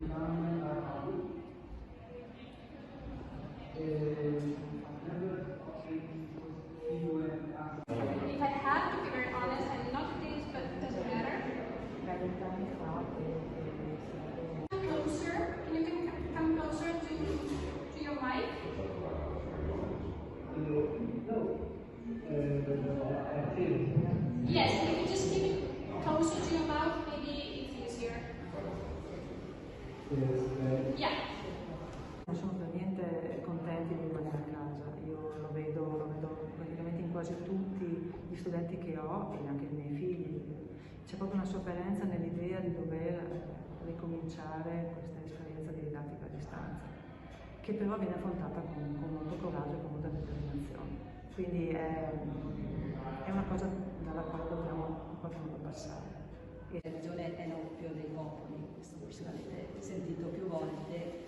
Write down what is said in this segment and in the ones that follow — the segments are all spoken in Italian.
If I have to be very honest, I'm not this, but it doesn't matter. Closer. Can you come closer to your mic? Yes, if you just keep it closer to your mouth, maybe it's easier. Yeah. Non sono per niente contenti di rimanere a casa, io lo vedo praticamente in quasi tutti gli studenti che ho e anche i miei figli. C'è proprio una sofferenza nell'idea di dover ricominciare questa esperienza di didattica a distanza, che però viene affrontata con molto coraggio e con molta determinazione. Quindi è una cosa dalla quale dobbiamo in qualche modo passare. La religione è l'oppio dei popoli, questo forse l'avete sentito più volte,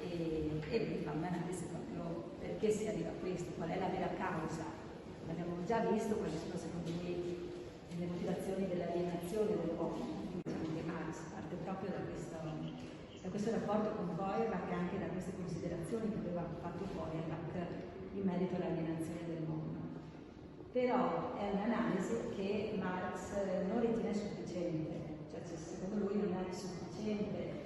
e lui fa un'analisi proprio perché si arriva a questo, qual è la vera causa. L'abbiamo già visto quali sono secondo me le motivazioni dell'alienazione dell'uomo. Diciamo che Marx parte proprio da questo rapporto con Feuerbach e anche da queste considerazioni che aveva fatto Feuerbach in merito all'alienazione del mondo. Però è un'analisi che Marx non ritiene sufficiente, cioè secondo lui non è sufficiente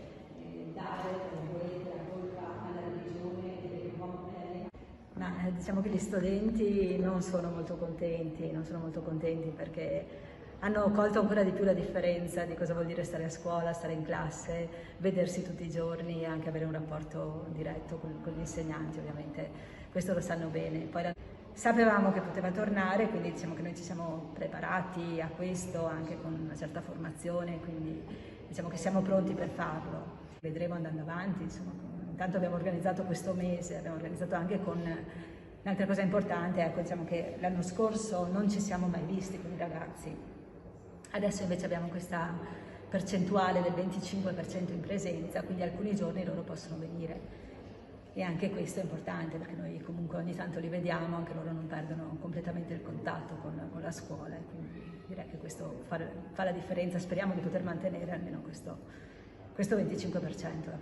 dare la colpa alla religione dell'uomo. Ma diciamo che gli studenti non sono molto contenti perché hanno colto ancora di più la differenza di cosa vuol dire stare a scuola, stare in classe, vedersi tutti i giorni e anche avere un rapporto diretto con gli insegnanti, ovviamente questo lo sanno bene. Poi sapevamo che poteva tornare, quindi diciamo che noi ci siamo preparati a questo anche con una certa formazione, quindi diciamo che siamo pronti per farlo. Vedremo andando avanti, insomma. Intanto abbiamo organizzato questo mese, abbiamo organizzato anche con un'altra cosa importante, ecco, diciamo che l'anno scorso non ci siamo mai visti con i ragazzi, adesso invece abbiamo questa percentuale del 25% in presenza, quindi alcuni giorni loro possono venire. E anche questo è importante perché noi comunque ogni tanto li vediamo, anche loro non perdono completamente il contatto con la scuola, e quindi direi che questo fa la differenza, speriamo di poter mantenere almeno questo 25%.